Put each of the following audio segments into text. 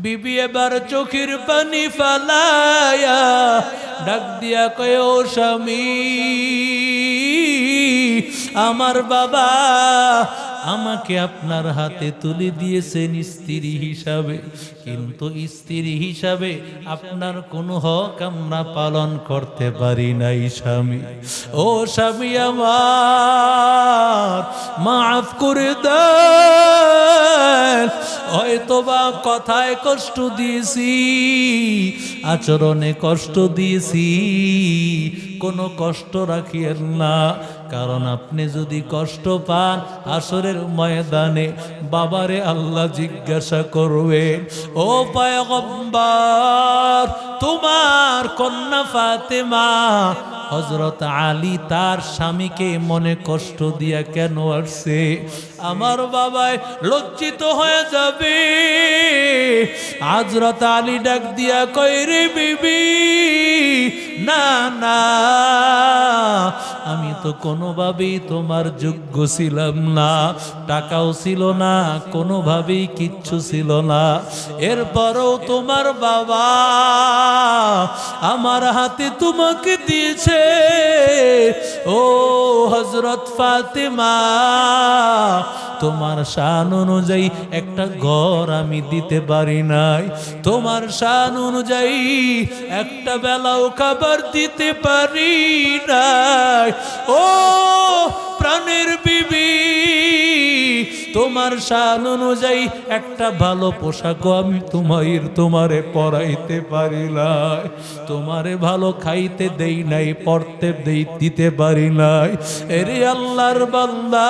বিবি এবার চোখের পানি ফালায়া ডাক দিয়া কয়, ও স্বামী, আমার বাবা আমাকে আপনার হাতে তুলে দিয়েছেন স্ত্রী হিসাবে, কিন্তু স্ত্রী হিসাবে আপনার কোনো হক আমরা পালন করতে পারি নাই স্বামী। ও স্বামী আমার, মাফ করে দেন, হয়তোবা কথায় কষ্ট দিয়েছি, আচরণে কষ্ট দিয়েছি, কোনো কষ্ট রাখিয়েন না। কারণ আপনি যদি কষ্ট পান, হাসরের ময়দানে বাবারে আল্লাহ জিজ্ঞাসা করবে, ও পয়গম্বর, তোমার কন্যা ফাতেমা হযরত আলী তার স্বামীকে মনে কষ্ট দিয়া কেন আসছে? আমার বাবাই লজ্জিত হয়ে যাবে। হযরত আলী ডাক দিয়া কয়, রে বিবি, না না, আমি তো কোনোভাবেই তোমার যোগ্য ছিলাম না, টাকাও ছিল না, কোনোভাবেই কিচ্ছু ছিল না। এরপরও তোমার বাবা আমার হাতে তোমাকে দিয়েছে। ও হযরত ফাতেমা, তোমার শান অনুযায়ী একটা ঘর আমি দিতে পারি নাই, তোমার শান অনুযায়ী একটা বেলাও খাবার দিতে পারি নাই। ও প্রাণের বিবি, তোমার শান অনুযায়ী একটা ভালো পোশাকও আমি তোমারে পরাইতে পারি নাই, তোমারে ভালো খাইতে দেই নাই, পড়তে দিতে পারি নাই। এরে আল্লাহর বান্দা,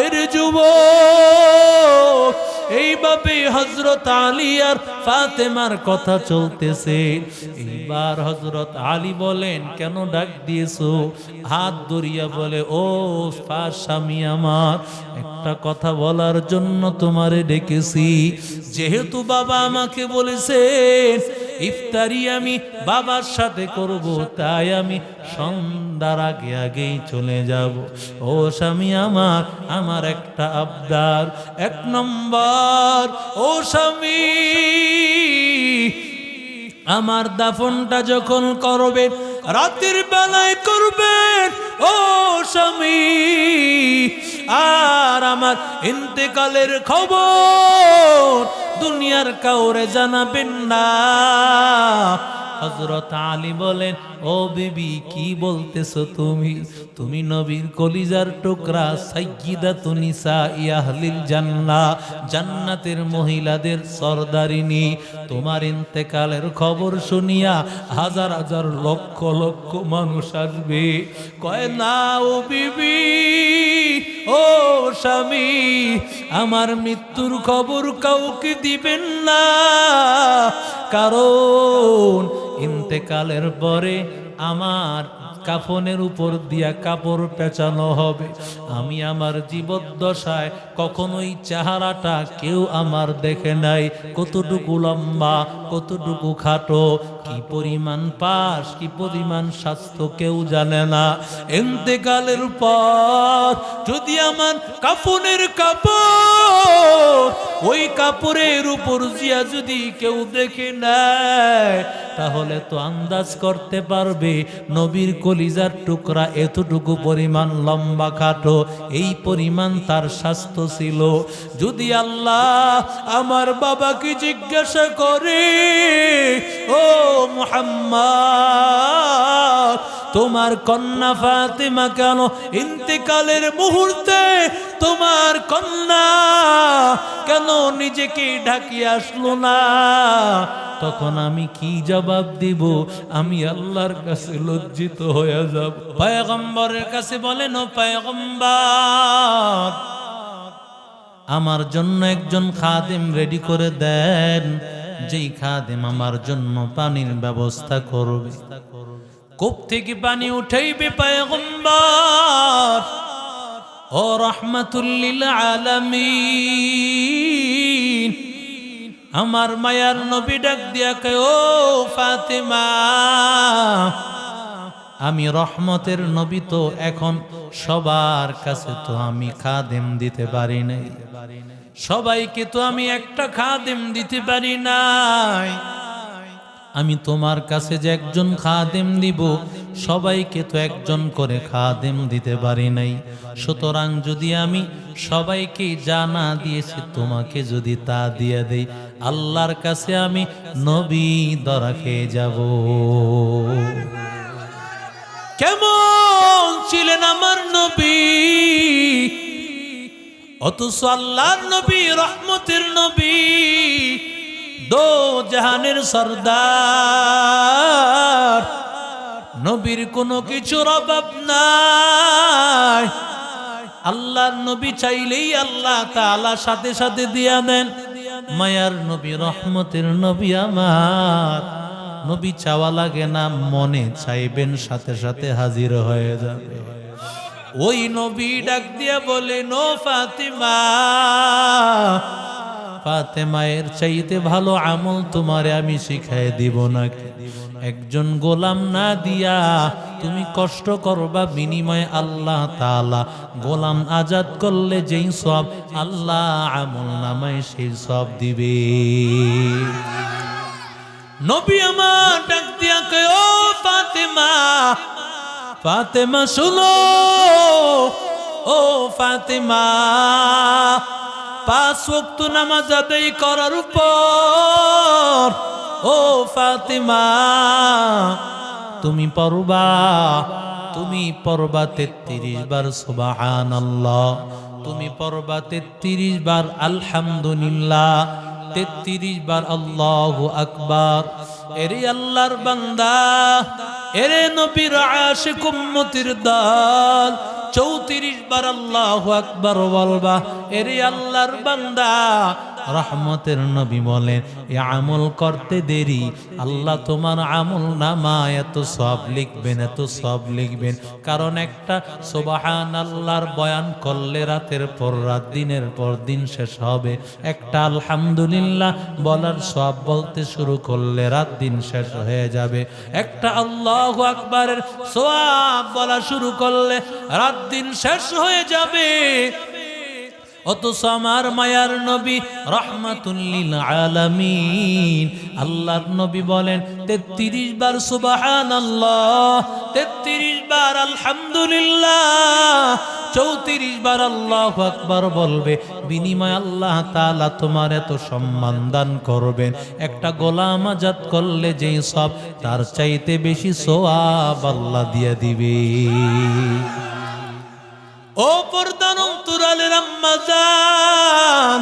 এরে যুবক, এইভাবে হযরত আলী আর ফাতেমার কথা চলতেছে। এইবার হযরত আলী বলেন, কেন ডাক দিয়েছো? হাত ধরিয়া বলে, ও স্বামী আমার, একটা কথা বলার জন্য তোমারে ডেকেছি। যেহেতু বাবা আমাকে বলেছেন ইফতারি আমি বাবার সাথে করব, তাই আমি সন্ধ্যার আগে আগেই চলে যাব। ও স্বামী আমার, আমার একটা আবদার, এক নম্বর, ও স্বামী, আমার দাফনটা যখন করবেন রাতের বেলায় করবেন, ও স্বামী, আর আমার ইন্তেকালের খবর দুনিয়ার কাউরে জানাবেন না। হযরত আলী বলেন, ও বিবি, কি বলতেছো তুমি? তুমি নবীর কলিজার টুকরা, সাইয়্যিদাতুন নিসাই আহলিল জান্নাহ, জান্নাতের মহিলাদের সরদারিনী। তোমার ইন্তেকালের খবর শুনিয়া হাজার হাজার লক্ষ লক্ষ মানুষ আসবে। কয় না ও বিবি, ও স্বামী, আমার মৃত্যুর খবর কাউকে দিবেন না, কারণ ইন্তেকালের পরে আমার কাফনের উপর দিয়া কাপড় পেঁচানো হবে। আমি আমার জীবদ্দশায় কখনোই চেহারাটা কেউ আমার দেখে নাই, কতটুকু লম্বা, কতটুকু খাটো, কি পরিমাণ পাশ, কি পরিমাণ স্বাস্থ্য কেউ জানে না। ইন্তেকালের পর যদি আমার কাফনের কাপড় ওই কাপড়ের উপর জিয়া যদি কেউ দেখে নেয়, তাহলে তো আন্দাজ করতে পারবে নবীর কলিজার টুকরা এতটুকু পরিমাণ লম্বা খাটো, এই পরিমাণ তার স্বাস্থ্য ছিল। যদি আল্লাহ আমার বাবাকে জিজ্ঞাসা করে, ও মুহাম্মদ, তোমার কন্যা ফাতেমা কেন ইন্তেকালের মুহূর্তে তোমার কন্যা কেন নিজেকে ঢাকিয়ে আসলো না, তখন আমি কি জবাব দিব? আমি আল্লাহর কাছে লজ্জিত হয়ে যাব। পয়গম্বরের কাছে বলেন, ও পয়গম্বর, আমার জন্য একজন খাদেম রেডি করে দেন, যেই খাদেম আমার জন্য পানির ব্যবস্থা করবে। কূপ থেকে পানি উঠাইবে পয়গম্বর ও রাহমাতুল লিল আলামিন। আমার মায়ার নবী ডাক দিয়া কয়, ও ফাতেমা, আমি রহমতের নবী, তো এখন সবার কাছে তো আমি খাদেম দিতে পারি নাই, সবাইকে তো আমি একটা খাদেম দিতে পারি নাই, আমি তোমার কাছে যে একজন খাদেম দিব, সবাইকে তো একজন করে খাদেম দিতে পারি নাই। সুতরাং যদি আমি সবাইকে জানা দিয়েছি, তোমাকে যদি তা দিয়ে দেই, আল্লাহর কাছে আমি নবী ধরা খেয়ে যাব। কেমন ছিলেন আমার নবী, অথচ আল্লাহর নবী, রহমতের নবী, দো জাহানের সরদার, নবীর কোনো কিছুর অভাব নাই। আল্লাহর নবী চাইলেই আল্লাহ তাআলা সাথে সাথে দিয়া দেন। মায়ার নবী, রহমতের নবী আমার, নবী চাওয়া লাগে না, মনে চাইবেন সাথে সাথে হাজির হয়ে যাবে। ওই নবী ডাক দিয়া বলে, নো ফাতিমা, ফাতেমায়ের চাইতে ভালো আমল তোমারে আমি শিখাই দিব নাকি? একজন গোলাম না দিয়া তুমি কষ্ট করবা, বিনিময়ে আল্লাহ তাআলা গোলাম আজাদ করলে যেই সওয়াব, আল্লাহ আমল নামায় সেই সওয়াব দিবে। নবী আমার ডাক দিয়া কয়, ও ফাতেমা, ফাতেমা শুনো, ও ফাতেমা, 5 ওয়াক্ত নামাজ আদায় করার পর ও ফাতেমা তুমি পড়বা 33 বার সুবহানাল্লাহ, তুমি পড়বা 33 বার আলহামদুলিল্লাহ, 33 বার আল্লাহু আকবার। এরে আল্লাহর বান্দা, এরে নবীর আশিক উম্মতির দল, 34 বার আল্লাহু আকবার বলবা। এরে আল্লাহর বান্দা, রহমতের নবী বলেন, এ আমল করতে দেরি, আল্লাহ তোমার আমল নামায় এত সওয়াব লিখবেন, এত সওয়াব লিখবেন। কারণ একটা সুবহানাল্লাহর বয়ান করলে রাতের পর রাত, দিনের পর দিন শেষ হবে। একটা আলহামদুলিল্লাহ বলার সওয়াব বলতে শুরু করলে রাত দিন শেষ হয়ে যাবে। একটা আল্লাহু আকবারের সওয়াব বলা শুরু করলে রাত দিন শেষ হয়ে যাবে। অথচ আমার মায়ার নবী রাহমাতুল লিল আলামিন, আল্লাহর নবী বলেন 33 বার সুবহানাল্লাহ, 33 বার আলহামদুলিল্লাহ, 34 বার আল্লাহু আকবার বলবে, বিনিময়ে আল্লাহ তাআলা তোমার এত সম্মান দান করবেন। একটা গোলাম আজাদ করলে যেই সব, তার চাইতে বেশি সওয়াব আল্লাহ দিয়ে দিবে। ও পর্দার অন্তরালের আম্মা জান,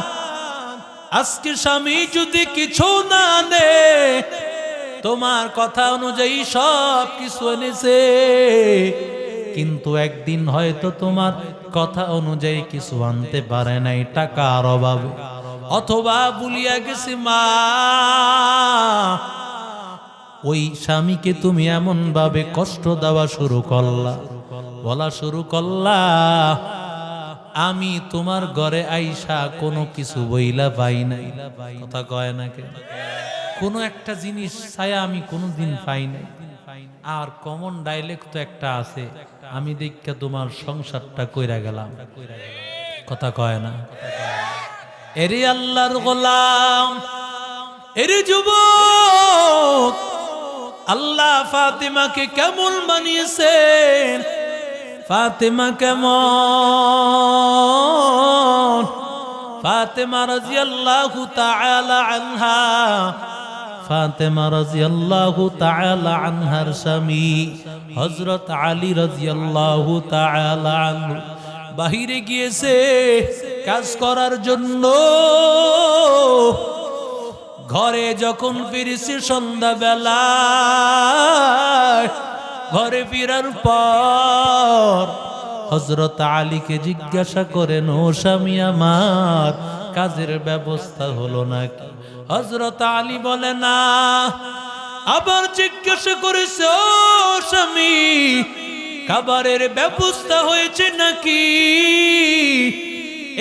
আজকে স্বামী যদি কিছু না নে, তোমার কথা অনুযায়ী সব কিছু এনেছে, কিন্তু একদিন হয়তো তোমার কথা অনুযায়ী কিছু আনতে পারে নাই, টাকার অভাবে, অথবা ভুলিয়া গেছে মা। ওই স্বামীকে তুমি এমন ভাবে কষ্ট দেওয়া শুরু করলা, বলা শুরু করলা, আমি তোমার ঘরে আইসা কোনো কিছু বইলা পাই নাই। কথা কয় না কে? কোনো একটা জিনিস ছায়া আমি কোনোদিন পাই নাই। আর কমন ডাইলেক্ট তো একটা আছে, আমি দেখা তোমার সংসারটা কইরা গেলাম। কথা কয় না? এরে আল্লাহর গোলাম, এরে যুবক, আল্লাহ ফাতেমাকে কেমন বানিয়েছেন? ফাতেমা কেমন? ফাতেমা রাদিয়াল্লাহু তাআলা আনহা, ফাতেমা রাদিয়াল্লাহু তাআলা আনহার স্বামী হযরত আলী রাদিয়াল্লাহু তাআলা আনহু বাহিরে গিয়েছে কাজ করার জন্য। ঘরে যখন ফিরেছে সন্ধ্যাবেলা, ঘরে ফিরার পর হযরত আলীকে জিজ্ঞাসা করেন, ও স্বামী আমার, কাজের ব্যবস্থা হলো নাকি? হযরত আলী বলে না। আবার জিজ্ঞাসা করেছে, ও স্বামী, খাবারের ব্যবস্থা হয়েছে নাকি?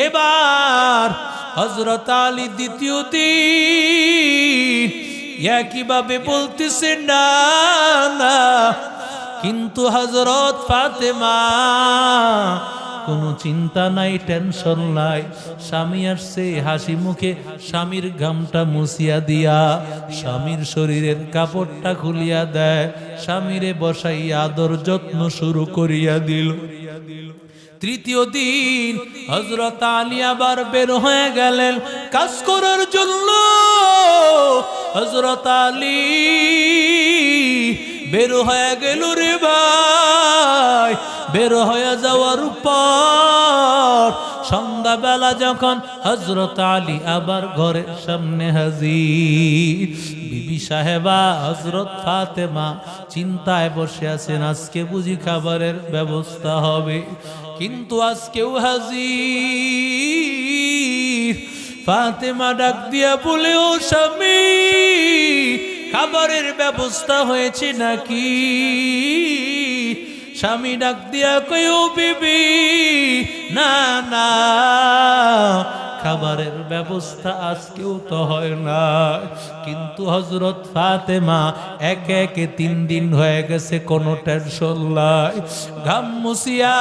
এবার হযরত আলী দ্বিতীয় দিন একইভাবে বলতেছে না না, কিন্তু হযরত ফাতেমা কোনো চিন্তা নাই, টেনশন নাই। স্বামী আসছে, হাসি মুখে স্বামীর ঘামটা মুছিয়া দিয়া স্বামীর শরীরের কাপড়টা খুলিয়া দেয়, স্বামীরে বসাই আদর যত্ন শুরু করিয়া দিল। তৃতীয় দিন হযরত আলী আবার বের হয়ে গেলেন কাজ করার জন্য। হযরত আলী বের হয়ে গেল রে ভাই। বের হয়ে যাওয়ার পর সন্ধ্যাবেলা যখন হযরত আলী আবার ঘরের সামনে হাজির, বিবি সাহেবা হযরত ফাতেমা চিন্তায় বসে আছেন, আজকে বুঝি খাবারের ব্যবস্থা হবে। কিন্তু আজকেও হাজির। ফাতেমা ডাক দিয়া বলে, ও স্বামী, খাবারের ব্যবস্থা হয়েছে নাকি? স্বামী ডাক দিয়া কয়, ও বিবি, না না, খাবারের ব্যবস্থা আজকেও তো হয় না। কিন্তু হযরত ফাতেমা একে একে 3 দিন হয়ে গেছে, কোনো টেনশন নাই। ঘাম মুছিয়া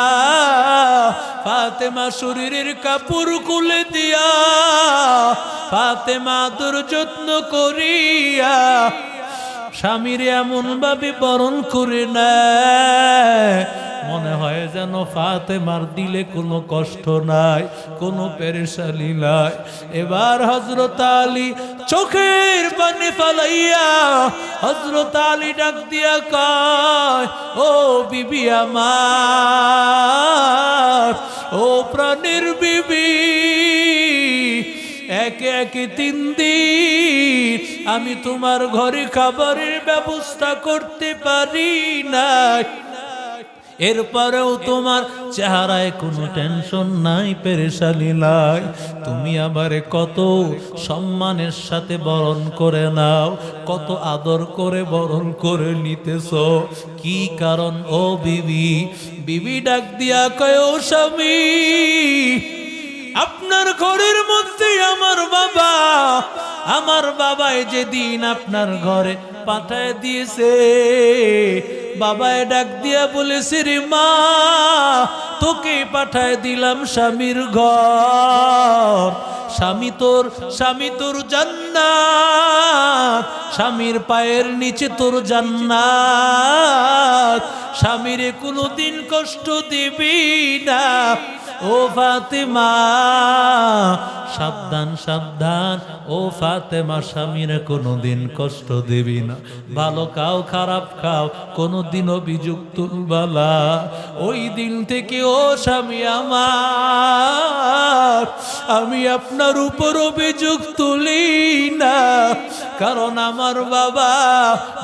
ফাতেমা শরীরের কাপড় খুলে দিয়া ফাতেমা আদর যত্ন করিয়া স্বামীর এমন ভাবে বরণ করে নেয়, মনে হয় যেন ফাতেমার দিলে কোনো কষ্ট নাই, কোনো পেরেশানি নাই। এবার হযরত আলী চোখের পানি ফালাইয়া হযরত আলী ডাক দিয়া কয়, ও বিবি আমার, ও প্রাণের বিবি, একে একে 3 দিন আমি তোমার ঘরে খাবারের ব্যবস্থা করতে পারি না, এরপরেও তোমার চেহারায় কোনো টেনশন নাই, পেরেশানি নাই। তুমি আমারে কত সম্মানের সাথে বরণ করে নাও, কত আদর করে বরণ করে নিতেছ, কি কারণ ও বিবি? বিবি ডাক দিয়া কয়, ও স্বামী, আপনার ঘরের মধ্যে আমার বাবাই যেদিন আপনার ঘরে পাঠায় দিয়েছে, বাবায় ডাক দিয়া বলেছে, রে মা, তোকে পাঠায় দিলাম স্বামীর ঘর। স্বামী তোর জান্নাত, স্বামীর পায়ের নিচে তোর জান্নাত, স্বামীরে কোনোদিন কষ্ট দিবি না। ও ফাতেমা, সাবধান সাবধান, ও ফাতেমা, স্বামীরে কোনোদিন কষ্ট দিবি না। ভালো খাও খারাপ খাও, কোনোদিন অভিযোগ তুলবা না। ওই দিন থেকে ও স্বামী আমার, আমি আপনার উপর অভিযোগ তুলি না, কারণ আমার বাবা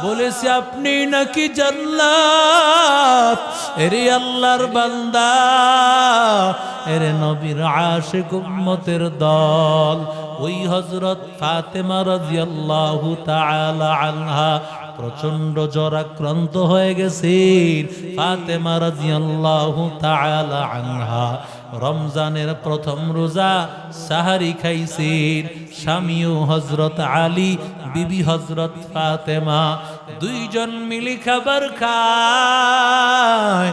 বলেছে আপনি নাকি জান্নাত। এরে আল্লাহর বান্দা, এরে নবীর আশিক উম্মতের দল, ওই হযরত ফাতেমা রাদিয়াল্লাহু তাআলা আনহা প্রচন্ড জ্বরাক্রান্ত হয়ে গেছেন। ফাতেমা রাদিয়াল্লাহু তাআলা আনহা রমজানের প্রথম রোজা সাহারি খাইছেন। স্বামীও হযরত আলী, বিবি হযরত ফাতেমা, 2 জন মিলে খাবার খায়।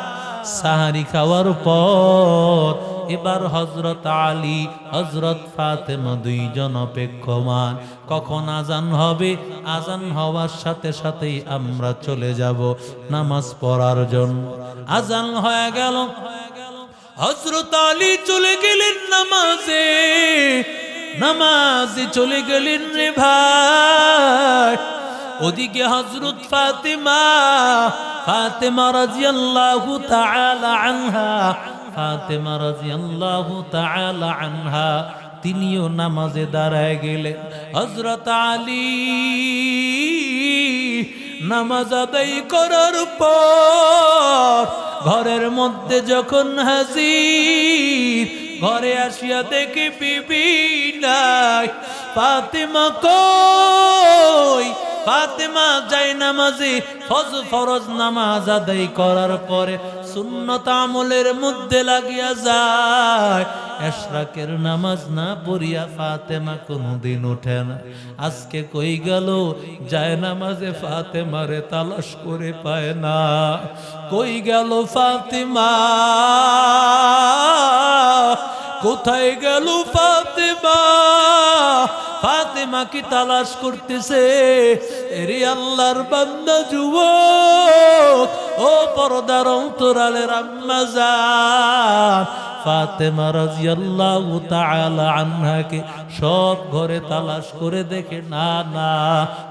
সাহারি খাওয়ার পর এবার হযরত আলী, হযরত ফাতেমা 2 জন অপেক্ষমান, কখন আজান হবে। আজান হওয়ার সাথে সাথেই আমরা চলে যাব নামাজ পড়ার জন্য। আজান হয়ে গেল, হযরত আলী চলে গেলেন নামাজে চলে গেলেন রে ভাই। ওদিকে হযরত ফাতেমা রাদিয়াল্লাহু তাআলা আনহা, ফাতেমা রাদিয়াল্লাহু তাআলা আনহা তিনিও নামাজে দাঁড়ায় গেলেন। হযরত আলী নামাজ আদায় করার পর ঘরের মধ্যে যখন হাজির, ঘরে আসিয়া দেখে বিবি নাই। ফাতেমা কই? ফাতেমা জায়নামাজে ফরজ নামাজ আদায় করার পরে সুন্নত আমলের মধ্যে লাগিয়া যায়। এশরাকের নামাজ না পড়িয়া ফাতেমা কোনদিন ওঠে না। আজকে কই গেল? জায়নামাজে ফাতেমারে তালাশ করে পায় না। কই গেল ফাতেমা? কোথায় গেল ফাতেমা? ফাতেমা কি তালাশ করতেছে? এরে আল্লাহর বান্দা যুবক, ও পর্দার অন্তরালের আম্মা জান, ফাতেমা রাদিয়াল্লাহু তাআলা আনহাকে সব ঘরে তালাশ করে দেখে, না না,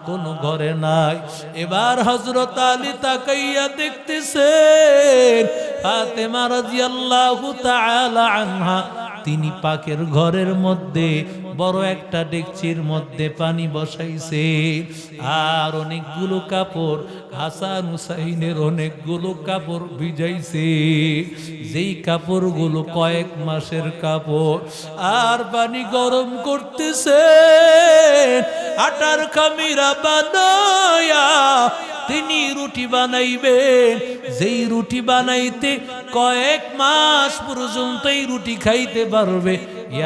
কোন ঘরে নাই। এবার হযরত আলী তাকাইয়া দেখতেছেন ফাতেমা রাদিয়াল্লাহু তাআলা আনহা তিনি পাকের ঘরের মধ্যে বড় একটা ডেকচির মধ্যে পানি বসাইছে, আর অনেকগুলো কাপড়, হাসান হুসাইনের অনেকগুলো কাপড় ভিজাইছে, যেই কাপড়গুলো কয়েক মাসের কাপড়। আর পানি গরম করতেছে, আটার খামিরা বানায়া তিনি রুটি বানাইবেন। যেই রুটি বানাইতে কয়েক মাস পর্যন্ত এই রুটি খাইতে পারবে,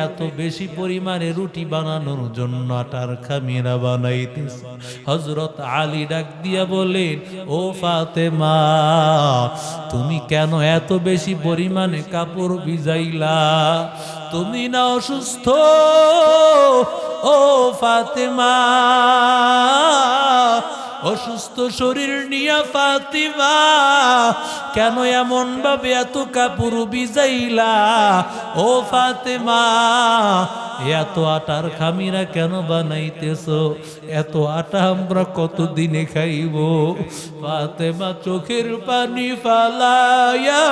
এত বেশি পরিমাণে রুটি বানানোর জন্য আটার খামিরা বানাইতেছে। হযরত আলী ডাক দিয়া বলেন, ও ফাতেমা, তুমি কেন এত বেশি পরিমাণে কাপড় ভিজাইলা? তুমি না অসুস্থ? ও ফাতেমা, অসুস্থ শরীর নিয়া ফাতিমা কেন এমন ভাবে এত কাপড় ভিজাইলা? ও ফাতেমা, এত আটার খামিরা কেন বানাইতেছো? এত আটা আমরা কতদিনে খাইব? ফাতেমা চোখের পানি ফালায়া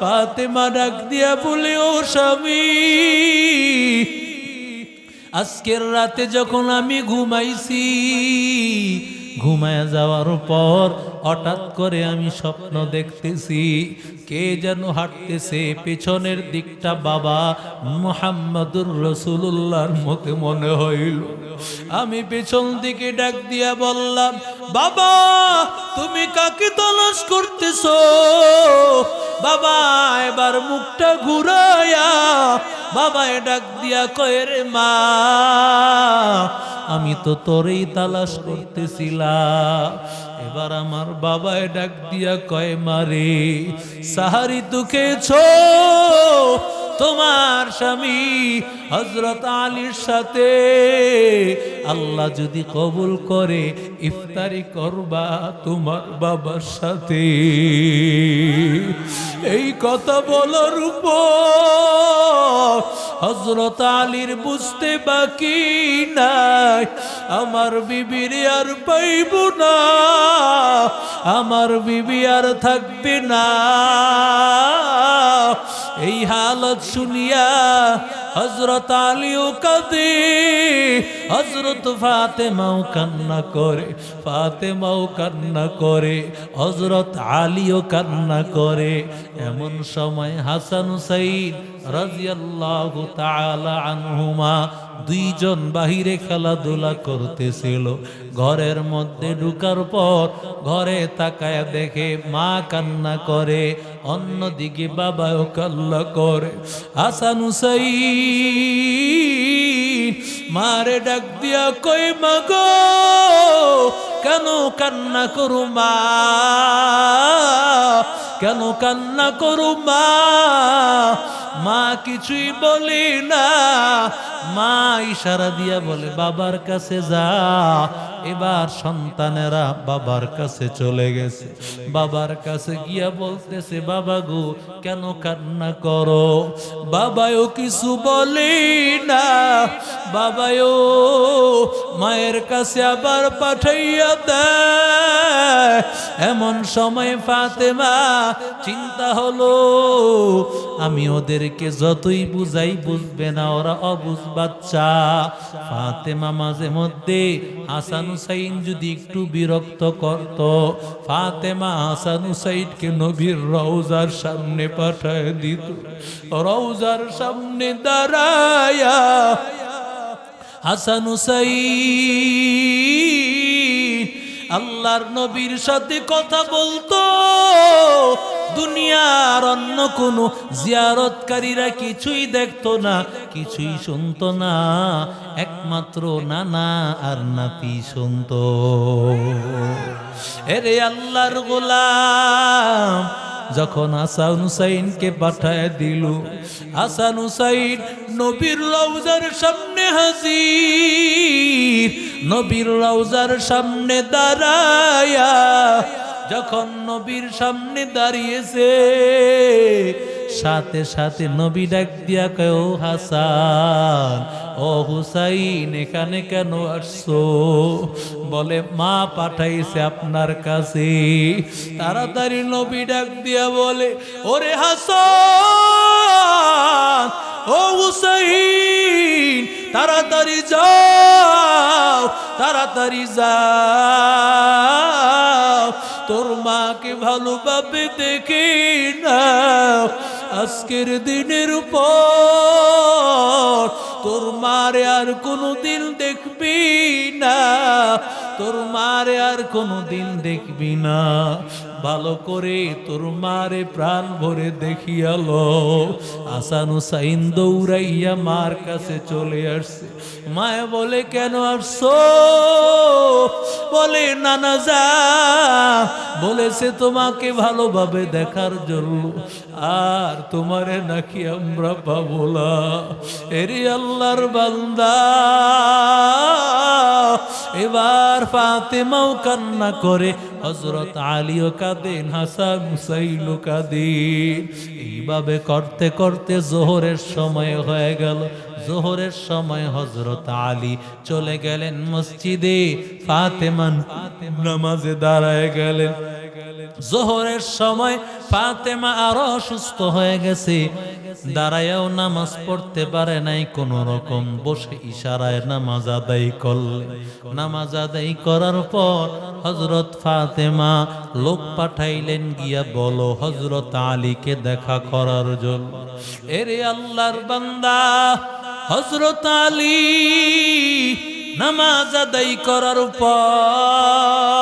ফাতেমা ডাক দিয়া বলে, ও স্বামী, আজকের রাতে যখন আমি ঘুমাইছি, ঘুমায় যাওয়ার পর হঠাৎ করে আমি স্বপ্ন দেখতেছি, কে যেন হাঁটতেছে, পেছনের দিকটা বাবা মুহাম্মদুর রাসূলুল্লাহর মতে মনে হইল। আমি পেছন দিকে ডাক দিয়া বললাম, বাবা, তুমি কাকে তলাশ করতেছো? বাবা এবার মুখটা ঘুরায়া বাবা ডাক দিয়া কয়, রে মা, আমি তো তোরেই তালাশ করতেছিলাম। এবার আমার বাবায় ডাক দিয়া কয়, মারে, সাহারি তো খেয়েছো? তোমার স্বামী হযরত আলীর সাথে আল্লাহ যদি কবুল করে ইফতারি করবা তোমার বাবার সাথে। এই কথা বলার উপর হযরত আলীর বুঝতে বাকি নাই, আমার বিবির আর পাইব না, আমার বিবি আর থাকবে না। এই হালত শুনিয়া হযরত আলীও কাঁদে, হযরত ফাতেমাও কান্না করে, ফাতেমাও কান্না করে, হযরত আলীও কান্না করে। এমন সময় হাসান হুসাইন রাদিয়াল্লাহু তাআলা আনহুমা দুইজন বাহিরে খেলাধুলা করতেছিল। ঘরের মধ্যে ঢুকার পর ঘরে তাকায় দেখে মা কান্না করে, অন্যদিকে বাবাও কান্না করে। হাসান হুসাইন মারে ডাক দিয়া কই, মা গো, কেন কান্না করো মা, কেন কান্না করো মা? মা কিছুই বলে না, মা ইশারা দিয়া বলে, বাবার কাছে যা। এবার সন্তানেরা বাবার কাছে চলে গেছে, বাবার কাছে গিয়া বলতেছে, বাবা গো, কেন কান্না করো? বাবাও কিছু বলে না, বাবাও মায়ের কাছে আবার পাঠাইয়া দেয়। এমন সময় ফাতেমা চিন্তা হলো, আমি ওদেরকে যতই বুঝাই বুঝবে না, ওরা অবুঝ বাচ্চা। ফাতেমা মাঝে মধ্যে হাসান হুসাইন যদি একটু বিরক্ত করত, ফাতেমা হাসান হুসাইনকে নবীর রওজার সামনে পাঠায় দিত। রওজার সামনে দাঁড়ায়া হাসান হুসাইন আল্লাহর নবীর সাথে কথা বলতো, দুনিয়ার অন্য কোনো জিয়ারতকারীরা কিছুই দেখতো না, কিছুই শুনতো না, একমাত্র নানা আর নাতি শুনতো। এরে আল্লাহর গোলাম, যখন হাসান হুসাইনকে পাঠায় দিল, হাসান হুসাইন নবীর রওজার সামনে হাজির। নবীর রওজার সামনে দাঁড়ায়া যখন নবীর সামনে দাঁড়িয়েছে, সাথে সাথে নবী ডাক দিয়া কয়, ও হাসান, ও হুসাইন, এখানে কেন আসছো? বলে, মা পাঠাইছে আপনার কাছে। তাড়াতাড়ি নবী ডাক দিয়া বলে, ওরে হাসান, ও হুসাইন, তাড়াতাড়ি যাও, তাড়াতাড়ি যাও, তোর মাকে ভালোভাবে দেখে নাও। আজকের দিনের পর তোর মারে আর কোনোদিন দেখবি না, তোর মারে আর কোনোদিন দেখবি না। ভালো করে তোর মারে প্রাণ ভরে দেখিয়ালো। হাসান হুসাইন দৌড়াইয়া মার কাছে চলে আসছে। মায়ে বলে, কেন আসছো? বলে, নানা যা বলেছে তোমাকে ভালোভাবে দেখার জন্য, আর তোমারে নাকি আমরা পাবো না। এরে আল্লাহর বান্দা, এবার ফাতেমাও কান্না করে, হযরত আলীও কাঁদেন, হাসান হুসাইনও কাঁদেন। এইভাবে করতে করতে জোহরের সময় হয়ে গেল। জোহরের সময় হযরত আলী চলে গেলেন মসজিদে, ফাতেমা নামাজে দাঁড়ায় গেলেন। জোহরের সময় ফাতেমা আরো অসুস্থ হয়ে গেছে, দাঁড়ায়ও নামাজ পড়তে পারে নাই, কোন রকম বসে ইশারায় নামাজ আদায় করলেন। নামাজ আদায় করার পর হযরত ফাতেমা লোক পাঠাইলেন, গিয়া বলো হযরত আলীকে দেখা করার জন্য। এরে আল্লাহর বান্দা, হযরত আলী নামাজ আদায় করার পর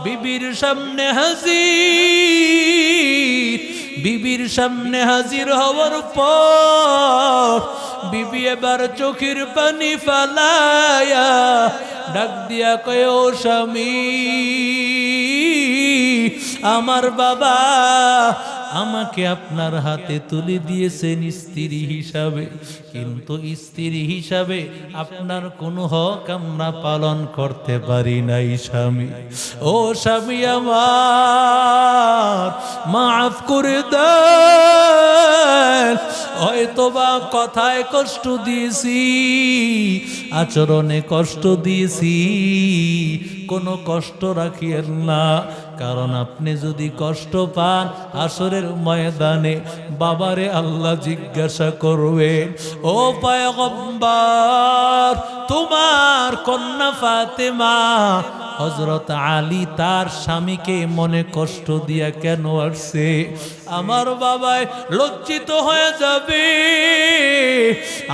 বিবির সামনে হাজির। বিবির সামনে হাজির হওয়ার পর বিবি এবার চোখের পানি ফালায়া ডাক দিয়া কয়, ও স্বামী, আমার বাবা আমাকে আপনার হাতে তুলে দিয়েছেন স্ত্রী হিসাবে, কিন্তু স্ত্রী হিসাবে আপনার কোনো হক আমরা পালন করতে পারি নাই স্বামী। ও স্বামী আমার, মাফ করে দেন। হয়তোবা কথায় কষ্ট দিয়েছি, আচরণে কষ্ট দিয়েছি, কোনো কষ্ট রাখিয়েন না। কারণ আপনি যদি কষ্ট পান, হাসরের ময়দানে বাবারে আল্লাহ জিজ্ঞাসা করবেন, ও পয়গম্বর, তোমার কন্যা ফাতেমা হযরত আলী তার স্বামীকে মনে কষ্ট দিয়া কেন আসছে? আমার বাবায় লজ্জিত হয়ে যাবে।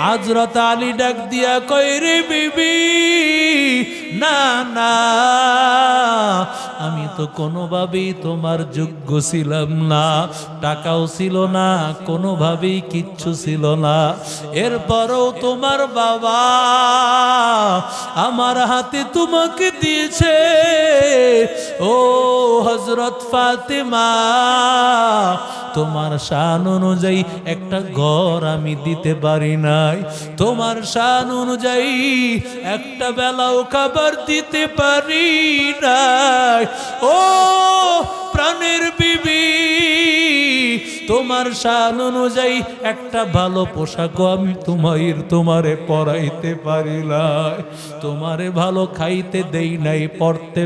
হযরত আলী ডাক দিয়া কয়, রে বিবি, না না, আমি তো কোনোভাবেই তোমার যোগ্য ছিলাম না, টাকাও ছিল না, কোনোভাবেই কিচ্ছু ছিল না। এরপরও তোমার বাবা আমার হাতে তোমাকে দিয়েছে। ও হযরত ফাতেমা, তোমার শান অনুযায়ী একটা ঘর আমি দিতে পারি নাই, তোমার শান অনুযায়ী একটা বেলাও খাবার দিতে পারি নাই। ও প্রাণের বিবি, তোমার শান অনুযায়ী একটা ভালো পোশাকও আমি তোমারে পরাইতে পারি নাই, তোমারে ভালো খাইতে দেই নাই, পড়তে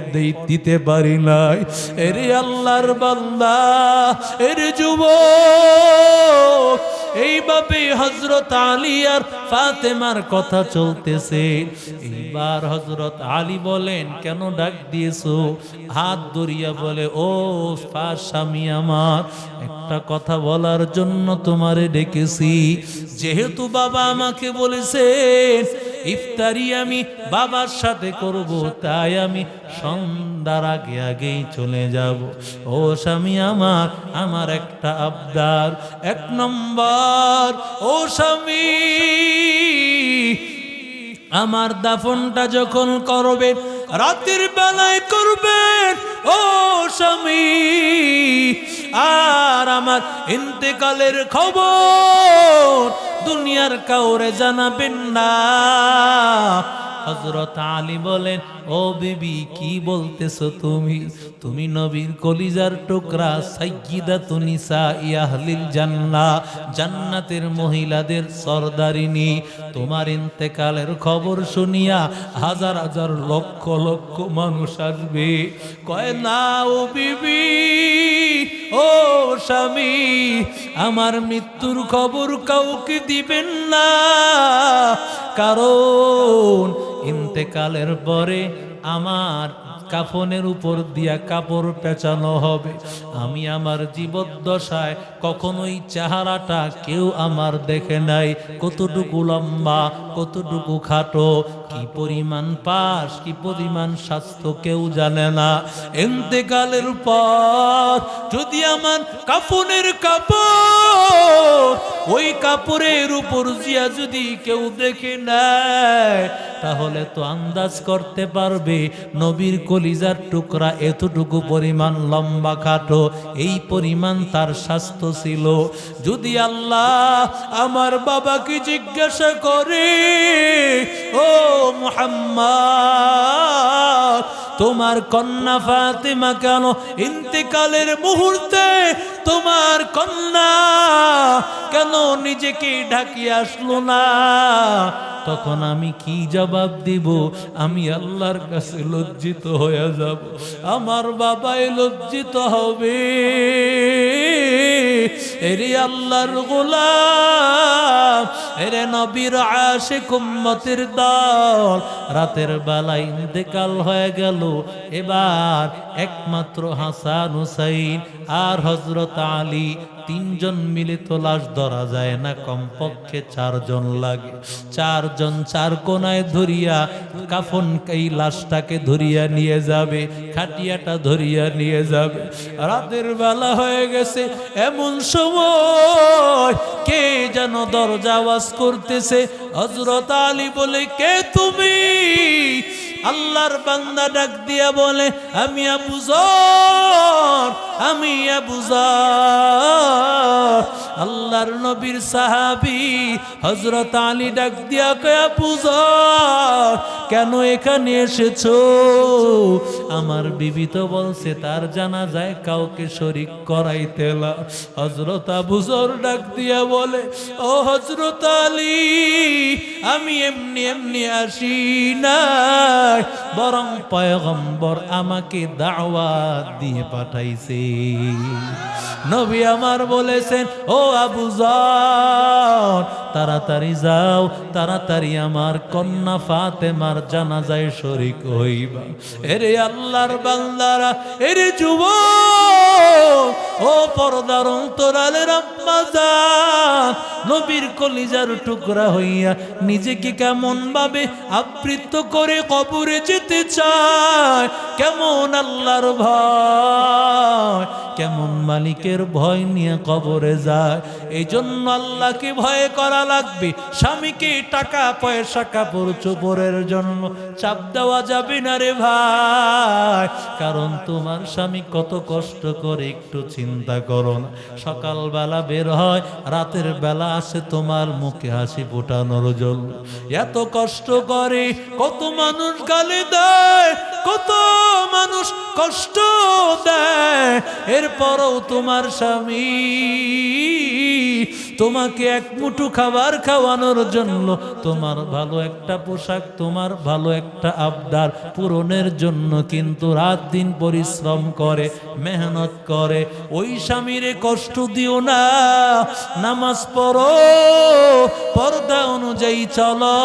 দিতে পারি নাই। এরে আল্লাহর বান্দা, এরে যুবক, এইভাবে হযরত আলী আর ফাতেমার কথা চলতেছে। এইবার হযরত আলী বলেন, কেন ডাক দিয়েছো? হাত ধরিয়া বলে, ও স্বামী আমার, একটা কথা বলার জন্য তোমারে ডেকেছি। যেহেতু বাবা আমাকে বলেছেন ইফতারি আমি বাবার সাথে করব, তাই আমি সন্ধ্যার আগে আগেই চলে যাব। ও স্বামী আমার, আমার একটা আবদার, এক নম্বর, ও স্বামী আমার দাফনটা যখন করবেন রাতের বেলায় করবেন, ও স্বামী, আর আমার ইন্তেকালের খবর দুনিয়ার কাউরে জানাবেন না। হযরত আলী বলেন, ও বিবি কি বলতেছো তুমি? তুমি নবীর কলিজার টুকরা, সাইয়্যিদাতুন নিসাই আহলিল জান্নাহ, জান্নাতের মহিলাদের সরদারিনী। তোমার ইন্তেকালের খবর শুনিয়া হাজার হাজার লক্ষ লক্ষ মানুষ আসবে। কয় না ও বিবি, ও স্বামী, আমার মৃত্যুর খবর কাউকে দিবেন না, কারণ ইন্তেকালের পরে আমার কাফনের উপর দিয়া কাপড় পেঁচানো হবে। আমি আমার জীবদ্দশায় কখনোই চেহারাটা কেউ আমার দেখে নাই, কতটুকু লম্বা, কতটুকু খাটো, কি পরিমাণ পাশ, কি পরিমাণ স্বাস্থ্য কেউ জানে না। ইন্তেকালের পর যদি আমার কাফনের কাপড় ওই কাপড়ের উপর জিয়া যদি কেউ দেখে নেয়, তাহলে তো আন্দাজ করতে পারবে নবীর কলিজার টুকরা এতটুকু পরিমাণ লম্বা খাটো, এই পরিমাণ তার স্বাস্থ্য ছিল। যদি আল্লাহ আমার বাবাকে জিজ্ঞাসা করে, ও মুহাম্মদ, তোমার কন্যা ফাতেমা কেন ইন্তেকালের মুহূর্তে তোমার কন্যা কেন নিজেকে ঢাকিয়ে আসলো না, তখন আমি কি জবাব দিব? আমি আল্লাহর কাছে লজ্জিত হয়ে যাব, আমার বাবাই লজ্জিত হবে। এরে আল্লাহর গোলাম, এরে নবীর আশিক উম্মতের দল, রাতের বেলায় ইন্তেকাল হয়ে গেল। এবার একমাত্র হাসান হুসাইন আর হযরত আলী, তিনজন মিলে তো লাশ ধরা যায় না, কমপক্ষে চারজন লাগে। চারজন চার কোনায় ধরিয়া কাফন, এই লাশটাকে ধরিয়া নিয়ে যাবে, খাটিয়াটা ধরিয়া নিয়ে যাবে। রাতের বেলা হয়ে গেছে, এমন সময় কে যেন দরজা আওয়াজ করতেছে। হযরত আলী বলে, কে তুমি? আল্লাহর বান্দা ডাক দিয়া বলে, আমি আবু যর, আমি আবু যর। আল্লাহর নবীর সাহাবী হযরত আলী ডাক দিয়া কয়, আবু যর, কেন এখানে এসেছো? আমার বিবি তো বলছে তার জানাজায় কাউকে শরীক করাইতে না। হযরত আবু যর ডাক দিয়া বলে, ও হযরত আলী, আমি এমনি এমনি আসি নাই, বরং পয়গম্বর আমাকে দাওয়াত দিয়ে পাঠাইছে। নবী আমার বলেছেন, ও আবু যর, তাড়াতাড়ি যাও, তাড়াতাড়ি আমার কন্যা ফাতেমার জানাজায় শরীক হইবা। এরে আল্লাহর বান্দারা, এরে যুবক, ও পর্দার অন্তরালের আম্মা জান, নবীর কলিজার টুকরা হইয়া নিজেকে কেমন ভাবে আবৃত করে কবরে যেতে চায়, কেমন আল্লাহর ভয়, কেমন মালিকের ভয় নিয়ে কবরে যায়। এই জন্য আল্লাহকে ভয় করা লাগবে। স্বামীকে টাকা পয়সা কাপড় চোপড়ের জন্য চাপ দেওয়া যাবে না রে ভাই, কারণ তোমার স্বামী কত কষ্ট করে একটু চিন্তা করো না। সকালবেলা বের হয়, রাতের বেলা আসে তোমার মুখে হাসি ফোটানোর জন্য। এত কষ্ট করে, কত মানুষ গালি দেয়, কত মানুষ কষ্ট দেয়, এরপরও তোমার স্বামী তোমাকে এক মুঠো খাবার খাওয়ানোর জন্য, তোমার ভালো একটা পোশাক, তোমার ভালো একটা আবদার পূরণের জন্য কিন্তু রাত দিন পরিশ্রম করে, মেহনত করে। ওই স্বামীরে কষ্ট দিও না, নামাজ পড়ো, পর্দা অনুযায়ী চলো,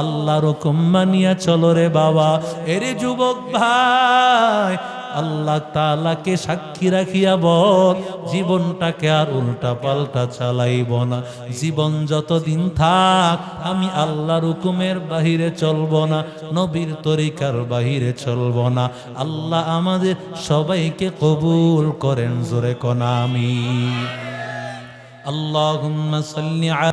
আল্লাহর হুকুম মানিয়া চলো রে বাবা। এরে যুবক ভাই, আল্লাহ তাআলাকে সাক্ষী রাখিয়া বল, জীবনটাকে আর উল্টা পাল্টা চালাইব না। জীবন যতদিন থাক আমি আল্লাহর হুকুমের বাহিরে চলব না, নবীর তরিকার বাহিরে চলব না। আল্লাহ আমাদের সবাইকে কবুল করেন, জোরে কোন আমিন। আল্লাহুম্মা সাল্লি